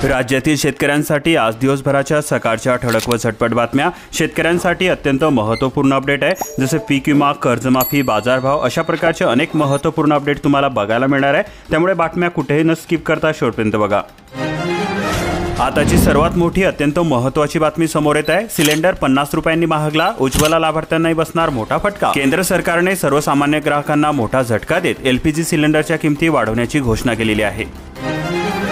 राज्यातील शेतकऱ्यांसाठी आज दिवसभराच्या सकाळच्या ठळक व झटपट बातम्या। शेतकऱ्यांसाठी अत्यंत महत्त्वपूर्ण अपडेट आहे। जसे पीक विमा, कर्जमाफी, बाजारभाव अशा प्रकारचे अनेक महत्त्वपूर्ण अपडेट तुम्हाला बघायला मिळणार आहे। त्यामुळे बातम्या कुठेही न स्किप करता शेवटपर्यंत बघा। आताची सर्वात मोठी अत्यंत महत्त्वाची बातमी समोर येत आहे। सिलेंडर 50 रुपयांनी महागला, उज्ज्वला लाभार्थ्यांनाही बसणार मोठा फटका। केंद्र सरकारने सर्वसामान्य ग्राहकांना मोठा झटका देत एलपीजी सिलेंडरच्या किमती वाढवण्याची घोषणा केलेली आहे।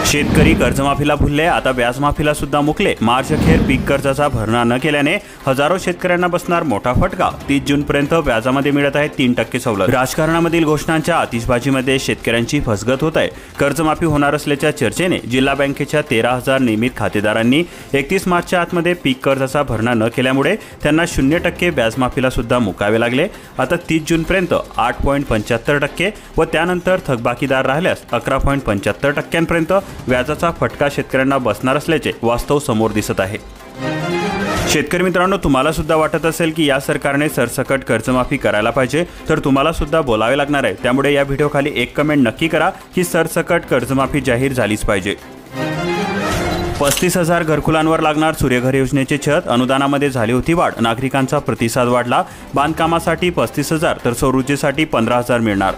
शेतकरी कर्जमाफीला भुलले, आता व्याजमाफीला सुद्धा मुकले। मार्च अखेर पीक कर्जाचा भरणा न केल्याने हजारो शेतकऱ्यांना बसणार मोठा फटका। 30 जूनपर्यंत व्याजामध्ये मिळत आहे 3% सवलत। राजकारणामधील घोषणांच्या आतिषबाजीमध्ये शेतकऱ्यांची फसगत होत आहे। कर्जमाफी होणार असल्याच्या चर्चेने जिल्हा बँकेच्या 13,000 नियमित खातेदारांनी 31 मार्चच्या आतमध्ये पीक कर्जाचा भरणा न केल्यामुळे त्यांना 0% व्याजमाफीला सुद्धा मुकावे लागले। आता 30 जूनपर्यंत 8.75% व त्यानंतर थकबाकीदार राहिल्यास 11.75% व्याजाचा फटका शेतकऱ्यांना बसणार असल्याचे वास्तव समोर दिसत आहे। शेतकरी मित्रांनो, तुम्हाला सुद्धा वाटत असेल की या सरकारने सरसकट कर्जमाफी करायला पाहिजे, तर तुम्हाला सुद्धा बोलावे लागणार आहे। त्यामुळे या व्हिडिओ खाली एक कमेंट नक्की करा की सरसकट कर्जमाफी जाहीर झालीच पाहिजे। 35,000 घरकुलांवर लागणार सूर्यघर योजनेचे छत, अनुदानामध्ये झाली होती वाढ, नागरिकांचा प्रतिसाद वाढला। बांधकामासाठी 35,000 तर सौर ऊर्जेसाठी 15,000 मिळणार।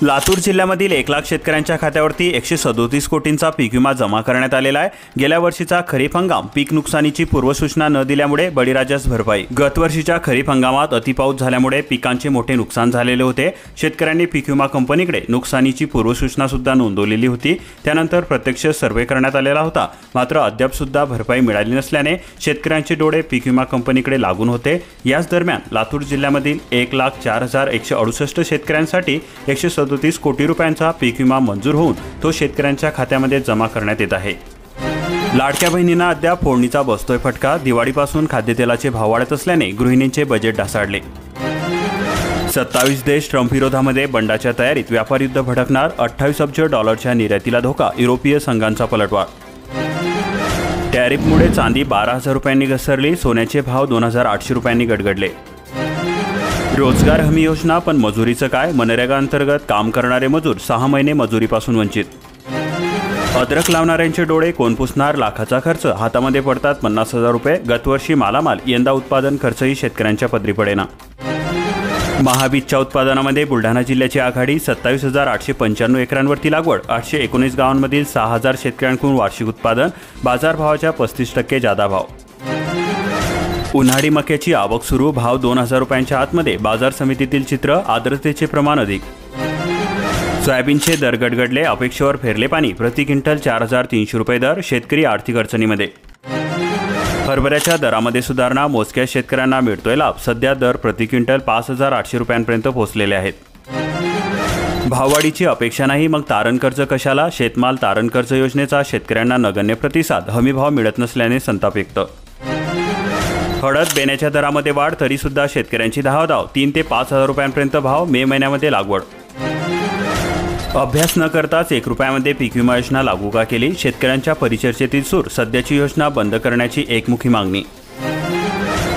लातूर जिल्ह्यामधील 1 लाख शेतकऱ्यांच्या खात्यावरती 137 कोटींचा पीक विमा जमा करण्यात आलेला आहे। गेल्या वर्षीचा खरीप हंगाम पीक नुकसानीची पूर्वसूचना न दिल्यामुळे बळीराजास भरपाई। गत वर्षीच्या खरीप हंगामात अतिपाऊस झाल्यामुळे पिकांचे मोठे नुकसान झालेले होते। शेतकऱ्यांनी पीक विमा कंपनीकडे नुकसानीची पूर्वसूचना सुद्धा नोंदवलेली होती। त्यानंतर प्रत्यक्ष सर्वे करण्यात आलेला होता, मात्र अद्याप सुद्धा भरपाई मिळाली नसल्याने शेतकऱ्यांचे डोळे पीक विमा कंपनीकडे लागून होते। याच दरम्यान लातूर जिल्ह्यामधील 1,04,168 शेतकऱ्यांसाठी 137 कोटी रुपयांचा पीक विमा मंजूर होऊन तो शेतकऱ्यांच्या खात्यामध्ये जमा करण्यात येत आहे। लाडक्या बहिणींना अद्याप फोडणीचा बसतोय फटका। दिवाळीपासून खाद्यतेलाचे भाव वाढत असल्याने गृहिणींचे बजेट ढासळले। 27 देश ट्रम्प विरोधामध्ये बंडाच्या तयारीत, व्यापार युद्ध भडकणार, $28 अब्ज निर्यातीला धोका, युरोपीय संघांचा पलटवार। टॅरिफमुळे चांदी 12,000 रुपयांनी घसरली, सोन्याचे भाव 2,800 रुपयांनी गडगडले। रोजगार हमी योजना पण मजुरीचं काय? मनरेगा अंतर्गत काम करणारे मजूर 6 महिने मजुरीपासून वंचित। अद्रक लावणाऱ्यांचे डोळे कोण पुसणार? लाखाचा खर्च, हातामध्ये पडतात 50,000 रुपये। गतवर्षी मालामाल, यंदा उत्पादन खर्चही शेतकऱ्यांच्या पदरी पडेना। महाबीजच्या उत्पादनामध्ये बुलढाणा जिल्ह्याची आघाडी, 27,895 एकरांवरती लागवड, 819 गावांमधील 6,000 शेतकऱ्यांकडून वार्षिक उत्पादन, बाजारभावाच्या 35% जादा भाव। उन्हाळी मक्याची आवक सुरू, भाव 2,000 रुपयांच्या आतमध्ये, बाजार समितीतील चित्र, आर्द्रतेचे प्रमाण अधिक। सोयाबीनचे दर गडगडले, अपेक्षेवर फेरले पाणी, प्रति क्विंटल 4,300 रुपये दर, शेतकरी आर्थिक अडचणीमध्ये। हरभऱ्याच्या दरामध्ये सुधारणा, मोजक्या शेतकऱ्यांना मिळतोय लाभ, सध्या दर प्रति क्विंटल 5,800 रुपयांपर्यंत पोहोचलेले आहेत। भाववाढीची अपेक्षा नाही, मग तारण कर्ज कशाला? शेतमाल तारण कर्ज योजनेचा शेतकऱ्यांना नगण्य प्रतिसाद, हमीभाव मिळत नसल्याने संताप व्यक्त। हळद, बेण्याच्या दरामध्ये वाढ, तरी सुद्धा शेतकऱ्यांची धावधाव, 3,000 ते 5,000 रुपयांपर्यंत भाव, मे महिन्यामध्ये लागवड। अभ्यास न करताच 1 रुपयामध्ये पीक विमा योजना लागू का केली? शेतकऱ्यांच्या परिचर्चेतील सूर, सध्याची योजना बंद करण्याची एकमुखी मागणी।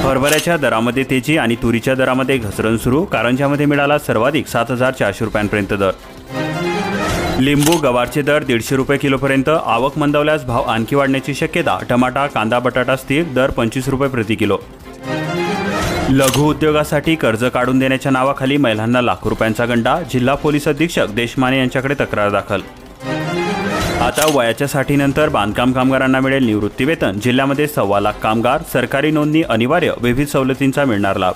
हरभऱ्याच्या दरामध्ये तेजी आणि तुरीच्या दरामध्ये घसरण सुरू, कारंजामध्ये मिळाला सर्वाधिक 7,400 रुपयांपर्यंत दर। लिंबू, गवारचे दर 150 रुपये किलोपर्यंत, आवक मंदावल्यास भाव आणखी वाढण्याची शक्यता। टमाटा, कांदा, बटाटा स्थिर, दर 25 रुपये प्रति किलो। लघु उद्योगासाठी कर्ज काढून देण्याच्या नावाखाली महिलांना लाखो रुपयांचा गंडा, जिल्हा पोलीस अधीक्षक देशमाने यांच्याकडे तक्रार दाखल। आता वयाच्या 60 नंतर बांधकाम कामगारांना मिळेल निवृत्ती वेतन, जिल्ह्यामध्ये 1.25 लाख कामगार, सरकारी नोंदणी अनिवार्य, विविध सवलतींचा मिळणार लाभ।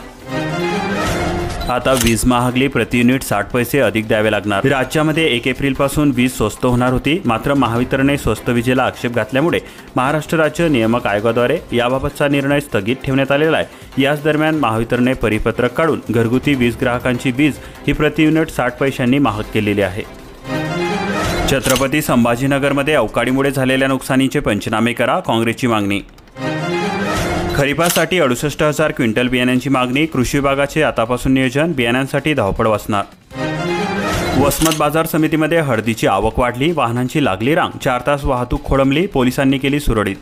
आता वीज महागली, प्रति युनिट 60 पैसे अधिक द्यावे लागणार। राज्यामध्ये 1 एप्रिलपासून वीज स्वस्त होणार होती, मात्र महावितरणने स्वस्त विजेला आक्षेप घातल्यामुळे महाराष्ट्र राज्य नियामक आयोगाद्वारे याबाबतचा निर्णय स्थगित ठेवण्यात आलेला आहे। याच दरम्यान महावितरणने परिपत्रक काढून घरगुती वीज ग्राहकांची वीज ही प्रति युनिट 60 पैशांनी महाग केलेली आहे। छत्रपती संभाजीनगरमध्ये अवकाळीमुळे झालेल्या नुकसानीचे पंचनामे करा, काँग्रेसची मागणी। खरीपासाठी 68,000 क्विंटल बियाण्यांची मागणी, कृषी विभागाचे आतापासून नियोजन, बियाण्यांसाठी धावपळ वाचणार। वसमत बाजार समितीमध्ये हळदीची आवक वाढली, वाहनांची लागली रांग, 4 तास वाहतूक खोळंबली, पोलिसांनी केली सुरळीत।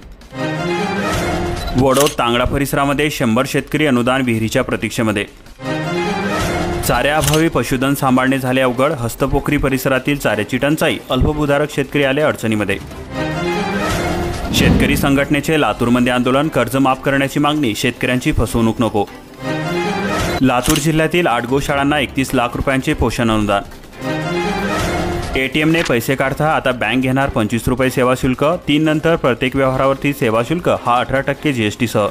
वडोद, तांगडा परिसरामध्ये 100 शेतकरी अनुदान विहिरीच्या प्रतीक्षेमध्ये। चाऱ्याअभावी पशुधन सांभाळणे झाले अवघड, हस्तपोखरी परिसरातील चाऱ्याची टंचाई, अल्पभूधारक शेतकरी आले अडचणीमध्ये। शेतकरी संघटनेचे लातूरमध्ये आंदोलन, कर्ज माफ करण्याची मागणी, शेतकऱ्यांची फसवणूक नको. लातूर जिल्ह्यातील 8 गोशाळांना 31 लाख रुपयांचे पोषण अनुदान. ATMने पैसे काढता आता बँक घेणार 25 रुपये सेवा शुल्क. 3 नंतर प्रत्येक व्यवहारावरती सेवा शुल्क हा 18% GST सह.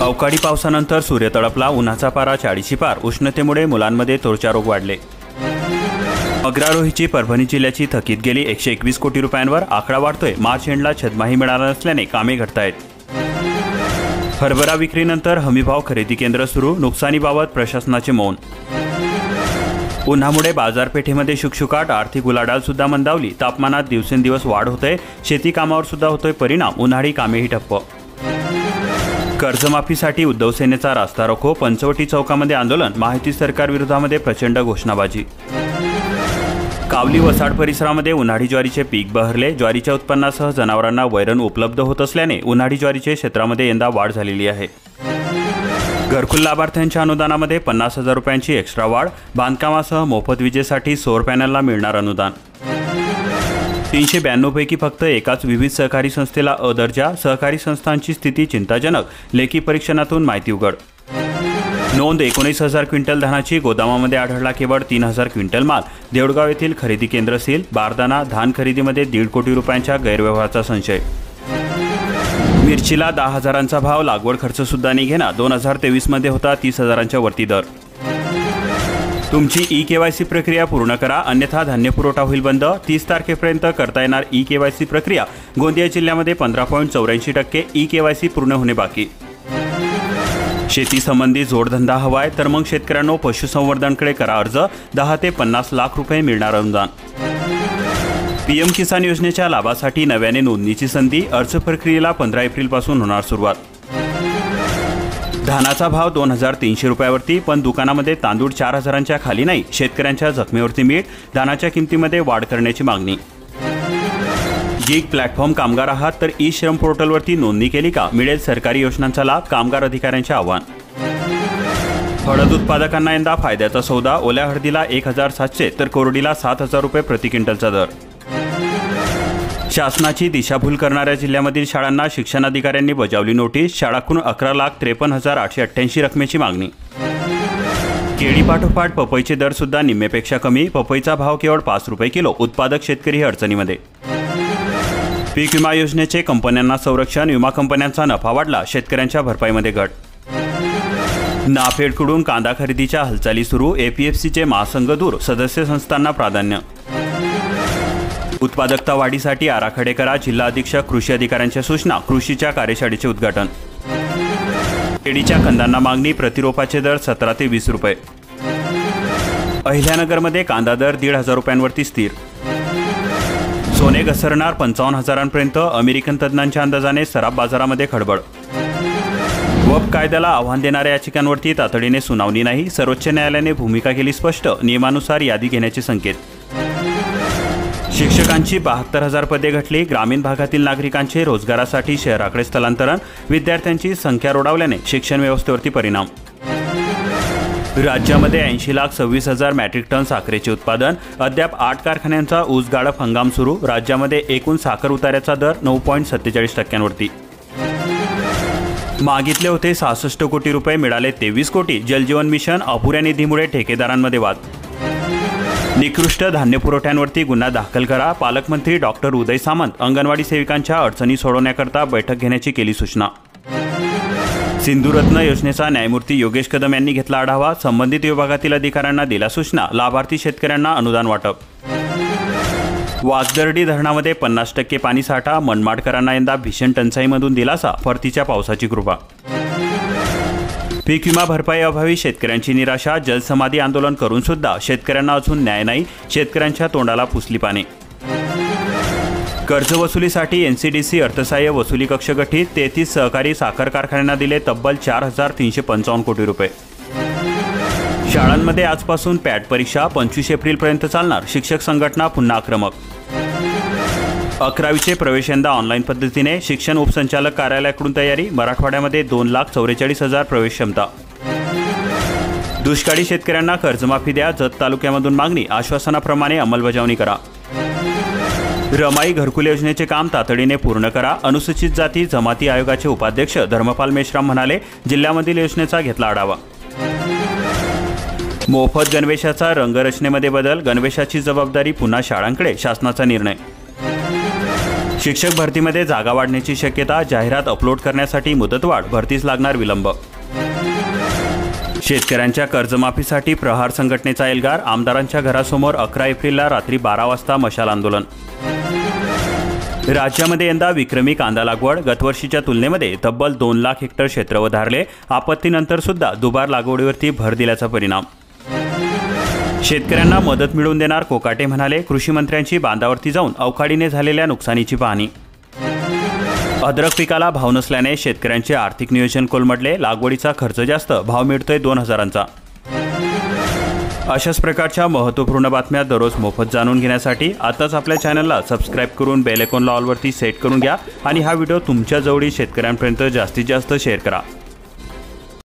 अवकाळी पावसानंतर सूर्य तळपला, उन्हाचा पारा 40शी पार. उष्णतेमुळे मुलांमध्ये त्वचा रोग वाढले. अग्रारोहीची परभणी जिल्ह्याची थकीत गेली 121 कोटी रुपयांवर. आकडा वाढतोय. मार्च एंडला छदमाही मिळाला नसल्याने कामे घडतायत. हरभरा विक्रीनंतर हमीभाव खरेदी केंद्र सुरू, नुकसानीबाबत प्रशासनाचे मौन. उन्हामुळे बाजारपेठेमध्ये शुकशुकाट, आर्थिक उलाढाल सुद्धा मंदावली. तापमानात दिवसेंदिवस वाढ होते. शेती कामावर सुद्धा होतोय परिणाम, उन्हाळी कामेही ठप्प. कर्जमाफीसाठी उद्धव सेनेचा रास्ता रोको, पंचवटी चौकामध्ये आंदोलन, माहिती सरकार विरोधामध्ये प्रचंड घोषणाबाजी. कावली वसाड परिसरामध्ये उन्हाळी ज्वारीचे पीक बहरले. ज्वारीच्या उत्पन्नासह जनावरांना वैरण उपलब्ध होत असल्याने उन्हाळी ज्वारीचे क्षेत्रामध्ये यंदा वाढ झालेली आहे. घरकुल लाभार्थ्यांच्या अनुदानामध्ये 50,000 रुपयांची एक्स्ट्रा वाढ. बांधकामासह मोफत विजेसाठी सौर पॅनलला मिळणार अनुदान. 392 पैकी फक्त एकाच विविध सहकारी संस्थेला अ दर्जा. सहकारी संस्थांची स्थिती चिंताजनक, लेखी परीक्षणातून माहिती उघड. नोंद 19,000 क्विंटल धानाची, गोदामामध्ये आढळला केवळ 3,000 क्विंटल माल. देवडगाव येथील खरेदी केंद्र सील. बारदाना धान खरेदीमध्ये 1.5 कोटी रुपयांच्या गैरव्यवहाराचा संशय. मिरचीला 10,000चा भाव, लागवड खर्च सुद्धा निघेना. 2023मध्ये होता 30,000च्या वरती दर. तुमची eKYC प्रक्रिया पूर्ण करा, अन्यथा धान्य पुरवठा होईल बंद. 30 तारखेपर्यंत करता येणार eKYC प्रक्रिया. गोंदिया जिल्ह्यामध्ये 15.84% eKYC पूर्ण होणे बाकी. शेती संबंधी जोडधंदा हवाय तर मग शेतकऱ्यांनो पशुसंवर्धनकडे करा अर्ज. 10 ते 50 लाख रुपये मिळणार अनुदान. PM किसान योजनेच्या लाभासाठी नव्याने नोंदणीची संधी. अर्ज प्रक्रियेला 15 एप्रिलपासून होणार सुरुवात. धानाचा भाव 2,300 रुपयावरती, पण दुकानामध्ये तांदूळ 4,000च्या खाली नाही. शेतकऱ्यांच्या जखमेवरती मीठ. धानाच्या किमतीमध्ये वाढ करण्याची मागणी. गिग प्लॅटफॉर्म कामगार आहात तर श्रम पोर्टलवरती नोंदणी केली का? मिळेल सरकारी योजनांचा लाभ, कामगार अधिकाऱ्यांचे आवाहन. हळद उत्पादकांना यंदा फायद्याचा सौदा. ओल्या हळदीला 1,700 तर कोरडीला 7,000 रुपये प्रति क्विंटलचा दर. शासनाची दिशाभूल करणाऱ्या जिल्ह्यामधील शाळांना शिक्षणाधिकाऱ्यांनी बजावली नोटीस. शाळांकडून 11,53,888 रकमेची मागणी. केळीपाठोपाठ पपईचे दर सुद्धा निम्मेपेक्षा कमी. पपईचा भाव केवळ 5 रुपये किलो. उत्पादक शेतकरी अडचणीमध्ये. पीक विमा योजनेचे कंपन्यांना संरक्षण. विमा कंपन्यांचा नफा वाढला, शेतकऱ्यांच्या भरपाईमध्ये घट. नाफेडकडून कांदा खरेदीच्या हालचाली सुरू. APFCचे महासंघ दूर, सदस्य संस्थांना प्राधान्य. उत्पादकता वाढीसाठी आराखडे करा, जिल्हा अधीक्षक कृषी अधिकाऱ्यांच्या सूचना. कृषीच्या कार्यशाळेचे उद्घाटन. केळीच्या कंदांना मागणी. प्रतिरोपाचे दर 17 ते 20 रुपये. अहिल्यानगरमध्ये कांदा दर 1,500 रुपयांवरती स्थिर. सोने घसरणार 55,000पर्यंत. अमेरिकन तज्ज्ञांच्या अंदाजाने सराफ बाजारामध्ये खडबड. वक्फ कायद्याला आव्हान देणाऱ्या याचिकांवरती तातडीने सुनावणी नाही. सर्वोच्च न्यायालयाने भूमिका केली स्पष्ट. नियमानुसार यादी घेण्याचे संकेत. शिक्षकांची 72,000 पदे घटली. ग्रामीण भागातील नागरिकांचे रोजगारासाठी शहराकडे स्थलांतरण. विद्यार्थ्यांची संख्या रोडावल्याने शिक्षण व्यवस्थेवरती परिणाम. राज्यामध्ये 80,26,000 मॅट्रिक टन साखरेचे उत्पादन. अद्याप 8 कारखान्यांचा ऊस गाळप हंगाम सुरू. राज्यामध्ये एकूण साखर उतार्याचा दर 9.47%वरती. मागितले होते 66 कोटी रुपये, मिळाले 23 कोटी. जलजीवन मिशन. अपुऱ्या निधीमुळे ठेकेदारांमध्ये वाद. निकृष्ट धान्य पुरवठ्यांवरती गुन्हा दाखल करा. पालकमंत्री डॉक्टर उदय सामंत अंगणवाडी सेविकांच्या अडचणी सोडवण्याकरता बैठक घेण्याची केली सूचना. सिंधुरत्न योजनेचा न्यायमूर्ती योगेश कदम यांनी घेतला आढावा. संबंधित विभागातील अधिकाऱ्यांना दिल्या सूचना. लाभार्थी शेतकऱ्यांना अनुदान वाटप. वाघदर्डी धरणामध्ये 50% पाणी साठा. मनमाडकरांना यंदा भीषण टंचाईमधून दिलासा. परतीच्या पावसाची कृपा. पीक विमा भरपाई अभावी शेतकऱ्यांची निराशा. जलसमाधी आंदोलन करून सुद्धा शेतकऱ्यांना अजून न्याय नाही. शेतकऱ्यांच्या तोंडाला पुसली पाने. कर्जवसुलीसाठी NCDC अर्थसहाय्य वसुली कक्ष गठीत. 33 सहकारी साखर कारखान्यांना दिले तब्बल 4,355 कोटी रुपये. शाळांमध्ये आजपासून पॅट परीक्षा. 25 एप्रिलपर्यंत चालणार. शिक्षक संघटना पुन्हा आक्रमक. 11वीचे प्रवेश यंदा ऑनलाईन पद्धतीने. शिक्षण उपसंचालक कार्यालयाकडून तयारी. मराठवाड्यामध्ये 2,44,000 प्रवेश क्षमता. दुष्काळी शेतकऱ्यांना कर्जमाफी द्या. जत तालुक्यामधून मागणी. आश्वासनाप्रमाणे अंमलबजावणी करा. रमाई घरकुल योजनेचे काम तातडीने पूर्ण करा, अनुसूचित जाती जमाती आयोगाचे उपाध्यक्ष धर्मपाल मेश्राम म्हणाले. जिल्ह्यामधील योजनेचा घेतला आढावा. मोफत गणवेशाचा रंगरचनेमध्ये बदल, गणवेशाची जबाबदारी पुन्हा शाळांकडे, शासनाचा निर्णय. शिक्षक भरतीमध्ये जागा वाढण्याची शक्यता, जाहिरात अपलोड करण्यासाठी मुदतवाढ, भरतीस लागणार विलंब. शेतकऱ्यांच्या कर्जमाफीसाठी प्रहार संघटनेचा एल्गार, आमदारांच्या घरासमोर 11 एप्रिलला रात्री 12 वाजता मशाल आंदोलन. राज्यामध्ये यंदा विक्रमी कांदा लागवड, गतवर्षीच्या तुलनेमध्ये तब्बल 2 लाख हेक्टर क्षेत्र वधारले, आपत्तीनंतर सुद्धा दुबार लागवडीवरती भर दिल्याचा परिणाम. शेतकऱ्यांना मदत मिळवून देणार, कोकाटे म्हणाले. कृषी मंत्र्यांची बांधावरती जाऊन अवकाळीने झालेल्या नुकसानीची पाहणी. अद्रक पिकाला भाव नसल्याने शेतकऱ्यांचे आर्थिक नियोजन कोलमडले, लागवडीचा खर्च जास्त, भाव मिळतोय 2000चा. अशाच प्रकारच्या महत्त्वपूर्ण बातम्या दररोज मोफत जाणून घेण्यासाठी आताच आपल्या चॅनलला सबस्क्राईब करून बेल आयकॉनला ऑलवरती सेट करून घ्या आणि हा व्हिडिओ तुमच्या जवळील शेतकऱ्यांपर्यंत जास्तीत जास्त शेअर करा.